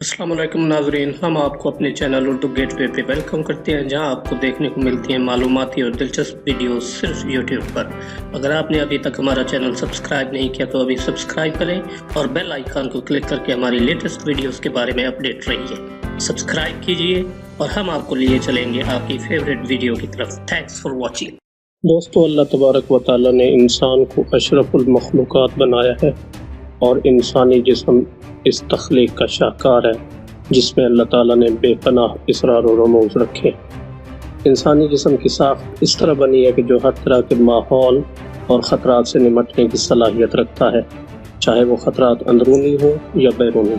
अस्सलाम वालेकुम नाज़रीन, हम आपको अपने चैनल उर्दू गेटवे पे वेलकम करते हैं, जहां आपको देखने को मिलती हैं मालूमाती और दिलचस्प वीडियोस सिर्फ यूट्यूब पर। अगर आपने अभी तक हमारा चैनल सब्सक्राइब नहीं किया तो अभी सब्सक्राइब करें और बेल आइकन को क्लिक करके हमारी लेटेस्ट वीडियोस के बारे में अपडेट रहिए। सब्सक्राइब कीजिए और हम आपको लिए चलेंगे आपकी फेवरेट वीडियो की तरफ। Thanks for watching. दोस्तों, अल्लाह तबारक व तआला ने इंसान को अशरफुल मखलूक़ात बनाया है और इंसानी जिस्म इस तख्लीक का शाहकार है जिसमें अल्लाह ताला ने बेपनाह इसरार और रमूज रखे। इंसानी जिस्म की साख्त इस तरह बनी है कि जो हर तरह के माहौल और ख़तरात से निमटने की सलाहियत रखता है, चाहे वो ख़तरात अंदरूनी हो या बैरूनी।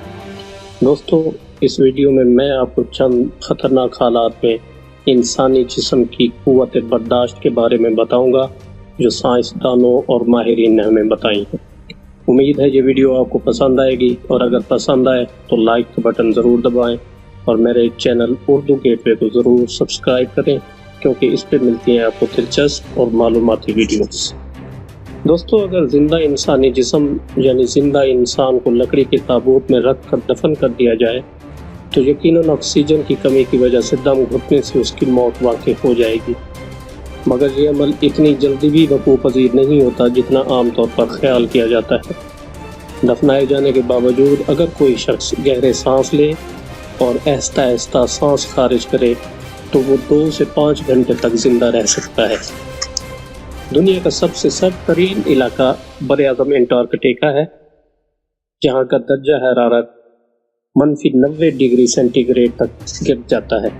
दोस्तों, इस वीडियो में मैं आपको चंद ख़तरनाक हालात में इंसानी जिस्म की क़ुव्वत बर्दाश्त के बारे में बताऊँगा जो साइंसदानों और माहिरीन ने हमें बताई है। उम्मीद है ये वीडियो आपको पसंद आएगी और अगर पसंद आए तो लाइक का बटन ज़रूर दबाएं और मेरे चैनल उर्दू गेटवे को ज़रूर सब्सक्राइब करें, क्योंकि इस पे मिलती हैं आपको दिलचस्प और मालूमाती वीडियोस। दोस्तों, अगर ज़िंदा इंसानी जिस्म यानी ज़िंदा इंसान को लकड़ी के ताबूत में रख कर दफन कर दिया जाए तो यकीनन ऑक्सीजन की कमी की वजह से दम घुटने से उसकी मौत वाक़ई हो जाएगी, मगर ये अमल इतनी जल्दी भी वक़ूअ पज़ीर नहीं होता जितना आम तौर पर ख्याल किया जाता है। दफनाए जाने के बावजूद अगर कोई शख्स गहरे सांस ले और आहिस्ता आहिस्ता सांस खारिज करे तो वो 2 से 5 घंटे तक जिंदा रह सकता है। दुनिया का सबसे सर्द तरीन इलाका बर-ए-आज़म एंटार्कटिका है, जहाँ का दर्जा हरारत -90 डिग्री सेंटीग्रेड तक गिर जाता है।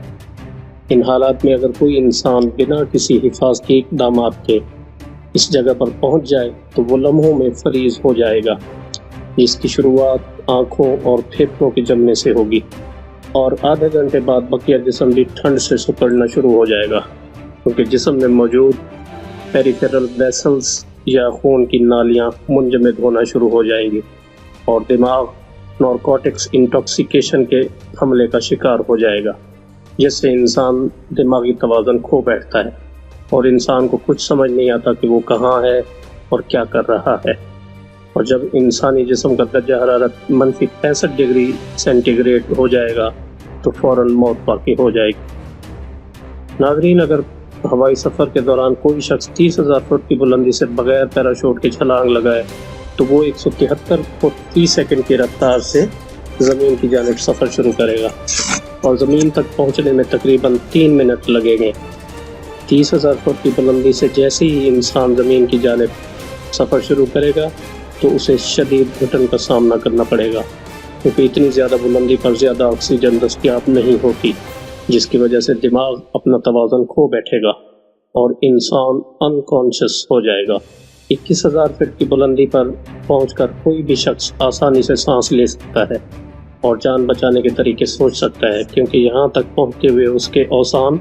इन हालात में अगर कोई इंसान बिना किसी हिफाजती इक़दामात के इस जगह पर पहुंच जाए तो वो लम्हों में फरीज हो जाएगा, जिसकी शुरुआत आँखों और फेफड़ों के जमने से होगी और आधे घंटे बाद बकिया जिस्म भी ठंड से सिकुड़ना शुरू हो जाएगा, क्योंकि जिस्म में मौजूद पेरिफेरल वेसल्स या खून की नालियाँ मुंजमद होना शुरू हो जाएंगी और दिमाग नारकोटिक्स इंटॉक्सिकेशन के हमले का शिकार हो जाएगा, जिससे इंसान दिमागी तवाज़ुन खो बैठता है और इंसान को कुछ समझ नहीं आता कि वो कहाँ है और क्या कर रहा है। और जब इंसानी जिस्म का दर्जा हरारत -65 डिग्री सेंटीग्रेड हो जाएगा तो फ़ौरन मौत वाक़ई हो जाएगी। नाज़रीन, अगर हवाई सफ़र के दौरान कोई शख्स 30,000 फुट की बुलंदी से बगैर पैराशूट की छलांग लगाए तो वो 173 फुट 30 सेकंड की रफ्तार से ज़मीन की जानिब सफ़र शुरू करेगा और ज़मीन तक पहुंचने में तकरीबन 3 मिनट लगेंगे। 30,000 फुट की बुलंदी से जैसे ही इंसान ज़मीन की जानिब सफ़र शुरू करेगा तो उसे शदीद घुटन का सामना करना पड़ेगा, क्योंकि इतनी ज़्यादा बुलंदी पर ज़्यादा ऑक्सीजन दस्तयाब नहीं होती, जिसकी वजह से दिमाग अपना तवाज़ुन खो बैठेगा और इंसान अनकॉन्शियस हो जाएगा। 21,000 फीट की बुलंदी पर पहुंचकर कोई भी शख्स आसानी से सांस ले सकता है और जान बचाने के तरीके सोच सकता है, क्योंकि यहाँ तक पहुँचते हुए उसके औसान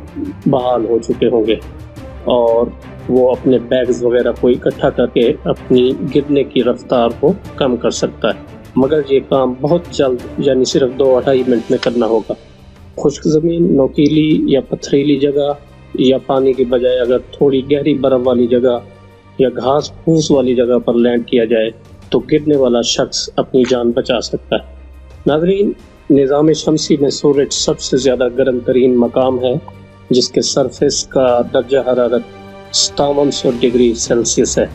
बहाल हो चुके होंगे और वो अपने बैग्स वगैरह को इकट्ठा करके अपनी गिरने की रफ्तार को कम कर सकता है, मगर ये काम बहुत जल्द यानी सिर्फ 2-2.5 मिनट में करना होगा। खुश्क ज़मीन, नोकीली या पथरीली जगह या पानी की बजाय अगर थोड़ी गहरी बर्फ़ वाली जगह या घास फूस वाली जगह पर लैंड किया जाए तो गिरने वाला शख्स अपनी जान बचा सकता है। नाज़रीन, निज़ाम शमसी में सूरज सबसे ज़्यादा गर्म तरीन मकाम है, जिसके सरफेस का दर्जा हरारत 5700 डिग्री सेल्सियस है,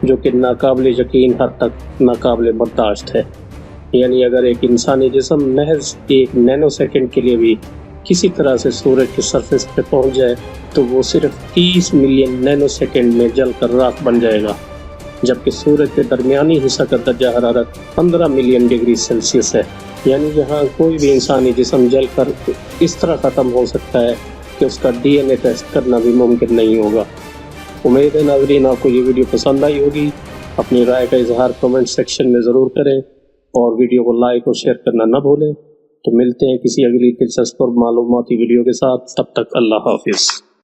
जो कि नाकाबिले यकीन हद तक नाकाबिले बर्दाश्त है। यानी अगर एक इंसानी जिस्म महज 1 नैनो सेकंड के लिए भी किसी तरह से सूरज के सरफेस पे पहुंच जाए तो वो सिर्फ 30 मिलियन नैनो सेकंड में जलकर राख बन जाएगा, जबकि सूरज के दरमियानी हिस्सा का दर्जा हरारत 15 मिलियन डिग्री सेल्सियस है। यानी यहाँ कोई भी इंसानी जिस्म जलकर इस तरह ख़त्म हो सकता है कि उसका DNA टेस्ट करना भी मुमकिन नहीं होगा। उम्मीद है नाज़रीन आपको ये वीडियो पसंद आई होगी। अपनी राय का इजहार कमेंट सेक्शन में ज़रूर करें और वीडियो को लाइक और शेयर करना न भूलें। तो मिलते हैं किसी अगली दिलचस्प और मालूमाती वीडियो के साथ, तब तक अल्लाह हाफिज़।